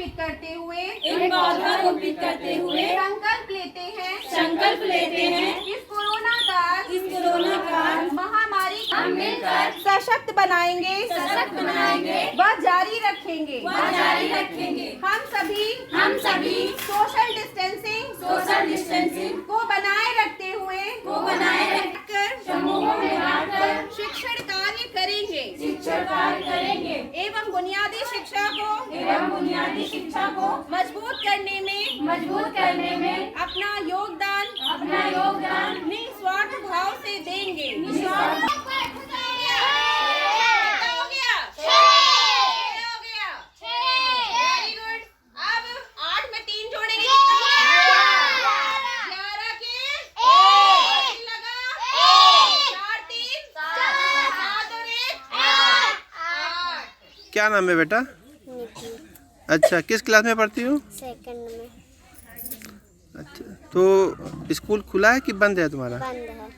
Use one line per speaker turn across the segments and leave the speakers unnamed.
रोपित करते हुए
इन पौधारोपित करते हुए
संकल्प लेते हैं इस कोरोना काल महामारी
हम मिलकर
सशक्त बनाएंगे व जारी रखेंगे। हम सभी सोशल डिस्टेंसिंग को बनाए रखते हुए
समूहों में बांटकर
शिक्षण कार्य करेंगे एवं बुनियादी शिक्षा को मजबूत करने में अपना योगदान निस्वार्थ भाव से देंगे। Very good. अब 8 में 3 जोड़ेंगे, 11 के 3 लगा, 4 3 7 और 1 8।
क्या नाम है बेटा? अच्छा, किस क्लास में पढ़ती हो?
सेकंड में।
अच्छा, तो स्कूल खुला है कि बंद है तुम्हारा?
बंद है।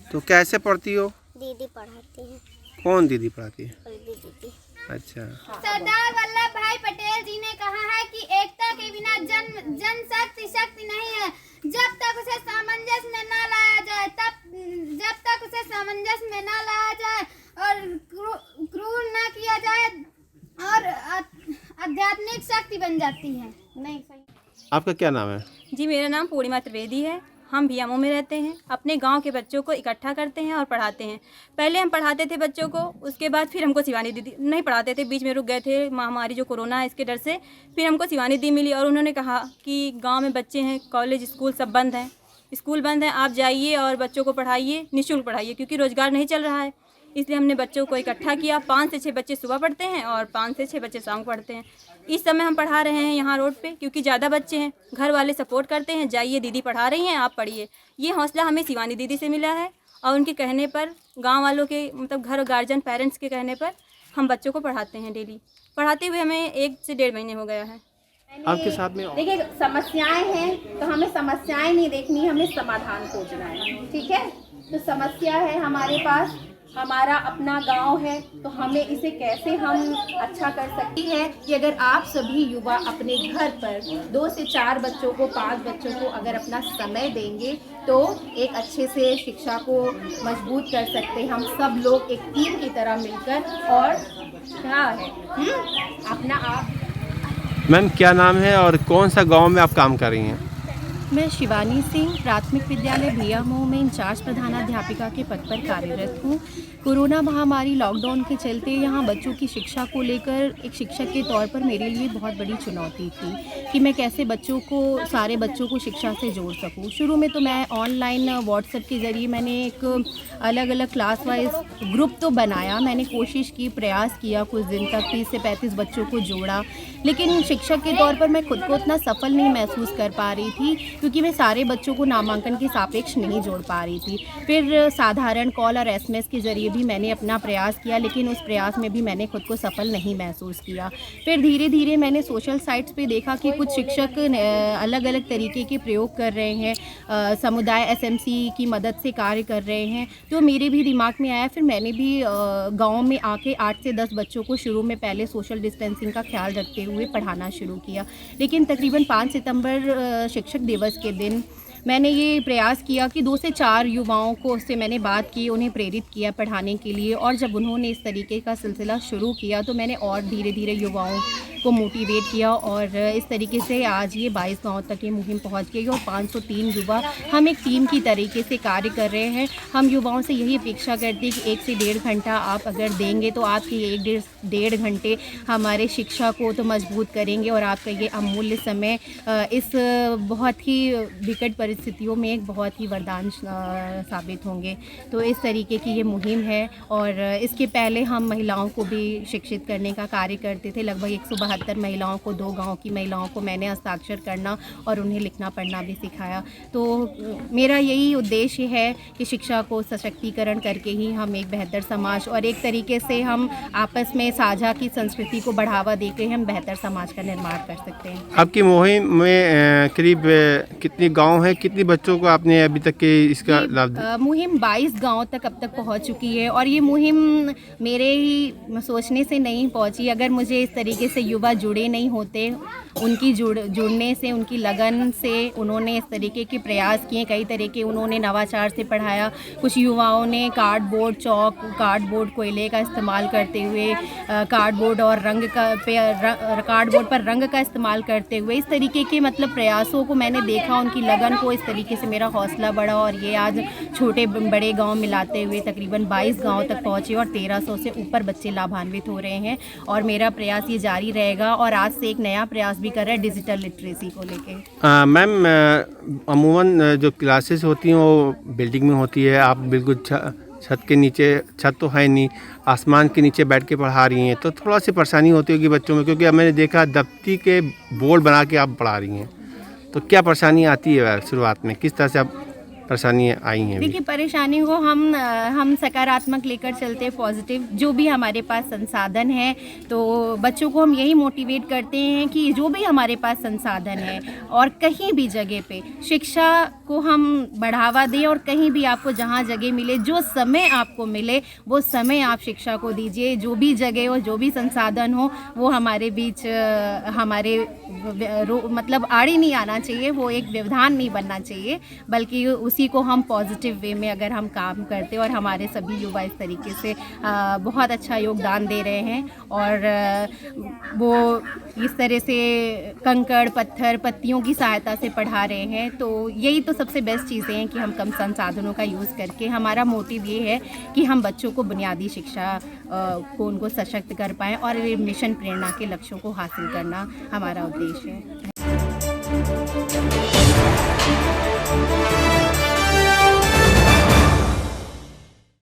तो कैसे पढ़ती हो?
दीदी पढ़ाती है।
कौन दीदी पढ़ाती है?
कुलबी दीदी।
अच्छा।
सरदार वल्लभ भाई पटेल जी ने कहा है कि एकता के बिना जन शक्ति नहीं है। जब तक उसे सामंजस्य में न लाया जाए और क्रूर न किया जाए और आध्यात्मिक शक्ति बन जाती है। नहीं सही।
आपका क्या नाम है?
जी, मेरा नाम पूर्णिमा त्रिवेदी है। हम भियामो में रहते हैं। अपने गांव के बच्चों को इकट्ठा करते हैं और पढ़ाते हैं। पहले हम पढ़ाते थे बच्चों को, उसके बाद फिर हमको शिवानी दीदी नहीं पढ़ाते थे, बीच में रुक गए थे महामारी जो कोरोना है इसके डर से। फिर हमको शिवानी दी मिली और उन्होंने कहा कि गांव में बच्चे हैं, कॉलेज स्कूल सब बंद हैं, स्कूल बंद हैं, आप जाइए और बच्चों को पढ़ाइए, निःशुल्क पढ़ाइए, क्योंकि रोज़गार नहीं चल रहा है। इसलिए हमने बच्चों को इकट्ठा किया। 5 से 6 बच्चे सुबह पढ़ते हैं और 5 से 6 बच्चे शाम को पढ़ते हैं। इस समय हम पढ़ा रहे हैं यहाँ रोड पे, क्योंकि ज़्यादा बच्चे हैं। घर वाले सपोर्ट करते हैं, जाइए दीदी पढ़ा रही हैं, आप पढ़िए। ये हौसला हमें शिवानी दीदी से मिला है और उनके कहने पर, गांव वालों के मतलब घर गार्जियन पेरेंट्स के कहने पर हम बच्चों को पढ़ाते हैं। डेली पढ़ाते हुए हमें 1 से 1.5 महीने हो गया है।
आपके साथ में
देखिए, समस्याएं हैं तो हमें समस्याएं नहीं देखनी, हमें समाधान खोजना है। ठीक है, तो समस्या है हमारे पास, हमारा अपना गांव है, तो हमें इसे कैसे हम अच्छा कर सकते हैं कि अगर आप सभी युवा अपने घर पर 2 से 4 बच्चों को, 5 बच्चों को अगर अपना समय देंगे तो एक अच्छे से शिक्षा को मजबूत कर सकते हैं। हम सब लोग एक टीम की तरह मिलकर। और क्या है अपना आप।
मैम क्या नाम है और कौन सा गांव में आप काम कर रही हैं?
मैं शिवानी सिंह प्राथमिक विद्यालय भियामो में इंचार्ज प्रधानाध्यापिका के पद पर कार्यरत हूँ। कोरोना महामारी लॉकडाउन के चलते यहाँ बच्चों की शिक्षा को लेकर एक शिक्षक के तौर पर मेरे लिए बहुत बड़ी चुनौती थी कि मैं कैसे सारे बच्चों को शिक्षा से जोड़ सकूँ। शुरू में तो मैं ऑनलाइन व्हाट्सएप के ज़रिए मैंने एक अलग अलग क्लास वाइज ग्रुप तो बनाया, मैंने कोशिश की, प्रयास किया, कुछ दिन तक 30 से 35 बच्चों को जोड़ा, लेकिन शिक्षक के तौर पर मैं खुद को उतना सफल नहीं महसूस कर पा रही थी, क्योंकि मैं सारे बच्चों को नामांकन के सापेक्ष नहीं जोड़ पा रही थी। फिर साधारण कॉल और SMS के ज़रिए भी मैंने अपना प्रयास किया, लेकिन उस प्रयास में भी मैंने खुद को सफल नहीं महसूस किया। फिर धीरे धीरे मैंने सोशल साइट्स पे देखा कि कुछ शिक्षक अलग अलग तरीके के प्रयोग कर रहे हैं, समुदाय SMC की मदद से कार्य कर रहे हैं, तो मेरे भी दिमाग में आया। फिर मैंने भी गाँव में आके 8 से 10 बच्चों को शुरू में पहले सोशल डिस्टेंसिंग का ख्याल रखते हुए पढ़ाना शुरू किया। लेकिन तकरीबन 5 सितंबर शिक्षक दिवस के दिन मैंने ये प्रयास किया कि 2 से 4 युवाओं को से मैंने बात की, उन्हें प्रेरित किया पढ़ाने के लिए। और जब उन्होंने इस तरीके का सिलसिला शुरू किया तो मैंने और धीरे धीरे युवाओं को मोटिवेट किया और इस तरीके से आज ये 22 गाँव तक ये मुहिम पहुंच गई और 503 युवा हम एक टीम की तरीके से कार्य कर रहे हैं। हम युवाओं से यही अपेक्षा करते हैं कि 1 से 1.5 घंटा आप अगर देंगे तो आपके ये 1.5 घंटे हमारे शिक्षा को तो मजबूत करेंगे और आपका ये अमूल्य समय इस बहुत ही विकट परिस्थितियों में एक बहुत ही वरदान साबित होंगे। तो इस तरीके की ये मुहिम है। और इसके पहले हम महिलाओं को भी शिक्षित करने का कार्य करते थे। लगभग 172 महिलाओं को, 2 गाँव की महिलाओं को मैंने हस्ताक्षर करना और उन्हें लिखना पढ़ना भी सिखाया। तो मेरा यही उद्देश्य है कि शिक्षा को सशक्तिकरण करके ही हम एक बेहतर समाज और एक तरीके से हम आपस में साझा की संस्कृति को बढ़ावा देकर हम बेहतर समाज का निर्माण कर सकते हैं।
आपकी मुहिम में करीब कितने गांव हैं, कितने बच्चों को आपने अभी तक के इसका लाभ दिया?
मुहिम 22 गांव तक अब तक पहुंच चुकी है और ये मुहिम मेरे ही सोचने से नहीं पहुंची। अगर मुझे इस तरीके से युवा जुड़े नहीं होते, उनकी जुड़ने से, उनकी लगन से उन्होंने इस तरीके के प्रयास किए। कई तरह के उन्होंने नवाचार से पढ़ाया। कुछ युवाओं ने कार्डबोर्ड, चौक, कार्डबोर्ड, कोयले का इस्तेमाल करते हुए, कार्डबोर्ड और कार्डबोर्ड पर रंग का इस्तेमाल करते हुए, इस तरीके के मतलब प्रयासों को मैंने देखा, उनकी लगन को। इस तरीके से मेरा हौसला बढ़ा और ये आज छोटे बड़े गांव मिलाते हुए तकरीबन 22 गांव तक पहुँचे और 1300 से ऊपर बच्चे लाभान्वित हो रहे हैं। और मेरा प्रयास ये जारी रहेगा और आज से एक नया प्रयास भी कर रहा है डिजिटल लिटरेसी को लेके।
मैम, अमूमन जो क्लासेस होती हैं वो बिल्डिंग में होती है, आप बिल्कुल छत के नीचे, छत तो है नहीं, आसमान के नीचे बैठ के पढ़ा रही हैं, तो थोड़ा सी परेशानी होती होगी बच्चों में, क्योंकि मैंने देखा दफ्ती के बोर्ड बना के आप पढ़ा रही हैं, तो क्या परेशानी आती है शुरुआत में, किस तरह से आप परेशानी आई हैं?
देखिए, परेशानी को हम सकारात्मक लेकर चलते हैं, पॉजिटिव। जो भी हमारे पास संसाधन है तो बच्चों को हम यही मोटिवेट करते हैं कि जो भी हमारे पास संसाधन है और कहीं भी जगह पे शिक्षा को हम बढ़ावा दें, और कहीं भी आपको जहाँ जगह मिले, जो समय आपको मिले वो समय आप शिक्षा को दीजिए। जो भी जगह हो, जो भी संसाधन हो, वो हमारे बीच हमारे मतलब आड़े नहीं आना चाहिए, वो एक व्यवधान नहीं बनना चाहिए, बल्कि उसी को हम पॉजिटिव वे में अगर हम काम करते, और हमारे सभी युवा इस तरीके से बहुत अच्छा योगदान दे रहे हैं। और वो इस तरह से कंकड़, पत्थर, पत्तियों की सहायता से पढ़ा रहे हैं, तो यही तो सबसे बेस्ट चीज़ें हैं कि हम कम संसाधनों का यूज़ करके, हमारा मोटिव ये है कि हम बच्चों को बुनियादी शिक्षा को उनको सशक्त कर पाएँ, और मिशन प्रेरणा के लक्ष्यों को हासिल करना हमारा उद्देश्य है।